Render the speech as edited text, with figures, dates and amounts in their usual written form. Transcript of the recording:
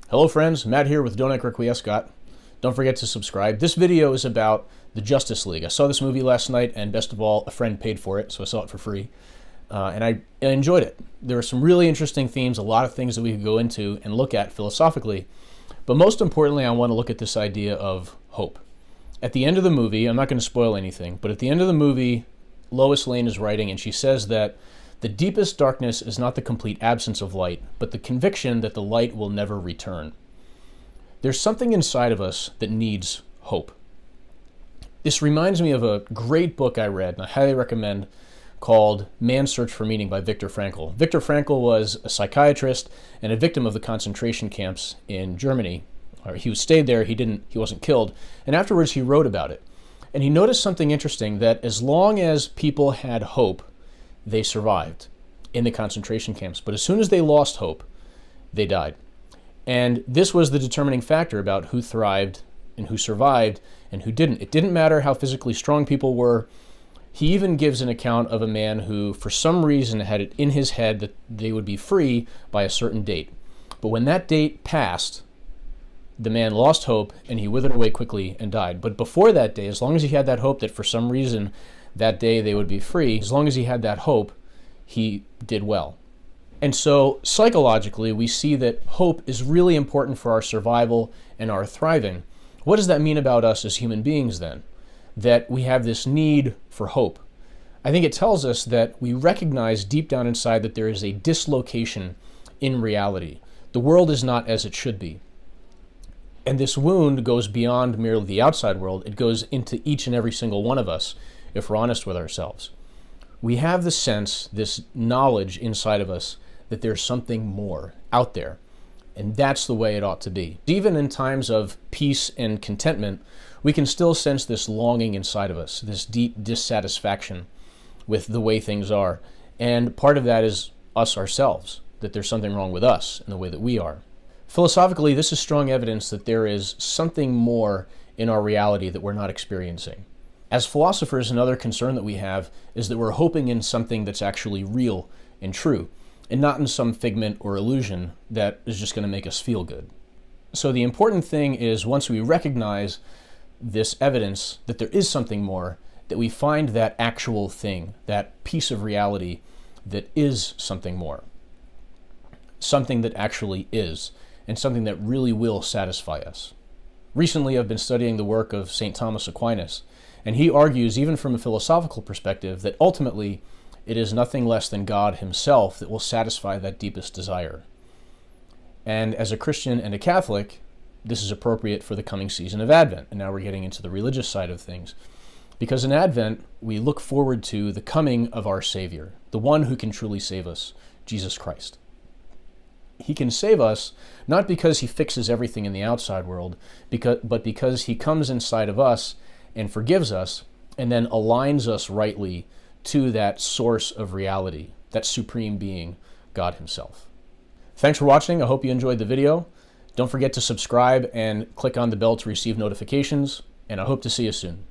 Hello friends, Matt here with Donec Requiescat. Don't forget to subscribe. This video is about the Justice League. I saw this movie last night, and best of all, a friend paid for it, so I saw it for free. And I enjoyed it. There were some really interesting themes, a lot of things that we could go into and look at philosophically. But most importantly, I want to look at this idea of hope. At the end of the movie, I'm not going to spoil anything, but at the end of the movie, Lois Lane is writing, and she says that the deepest darkness is not the complete absence of light, but the conviction that the light will never return. There's something inside of us that needs hope. This reminds me of a great book I read, and I highly recommend, called Man's Search for Meaning by Viktor Frankl. Viktor Frankl was a psychiatrist and a victim of the concentration camps in Germany. He stayed there, he wasn't killed, and afterwards he wrote about it. And he noticed something interesting, that as long as people had hope, they survived in the concentration camps. But as soon as they lost hope, they died. And this was the determining factor about who thrived and who survived and who didn't. It didn't matter how physically strong people were. He even gives an account of a man who, for some reason, had it in his head that they would be free by a certain date. But when that date passed, the man lost hope and he withered away quickly and died. But before that day, as long as he had that hope that for some reason that day they would be free, as long as he had that hope, he did well. And so psychologically, we see that hope is really important for our survival and our thriving. What does that mean about us as human beings then? That we have this need for hope. I think it tells us that we recognize deep down inside that there is a dislocation in reality. The world is not as it should be. And this wound goes beyond merely the outside world. It goes into each and every single one of us, if we're honest with ourselves. We have the sense, this knowledge inside of us, that there's something more out there. And that's the way it ought to be. Even in times of peace and contentment, we can still sense this longing inside of us, this deep dissatisfaction with the way things are. And part of that is us ourselves, that there's something wrong with us and the way that we are. Philosophically, this is strong evidence that there is something more in our reality that we're not experiencing. As philosophers, another concern that we have is that we're hoping in something that's actually real and true, and not in some figment or illusion that is just going to make us feel good. So the important thing is, once we recognize this evidence that there is something more, that we find that actual thing, that piece of reality that is something more. Something that actually is, and something that really will satisfy us. Recently, I've been studying the work of St. Thomas Aquinas, and he argues, even from a philosophical perspective, that ultimately it is nothing less than God himself that will satisfy that deepest desire. And as a Christian and a Catholic, this is appropriate for the coming season of Advent. And now we're getting into the religious side of things. Because in Advent, we look forward to the coming of our Savior, the one who can truly save us, Jesus Christ. He can save us not because he fixes everything in the outside world, but because he comes inside of us and forgives us, and then aligns us rightly to that source of reality, that supreme being, God himself. Thanks for watching. I hope you enjoyed the video. Don't forget to subscribe and click on the bell to receive notifications, and I hope to see you soon.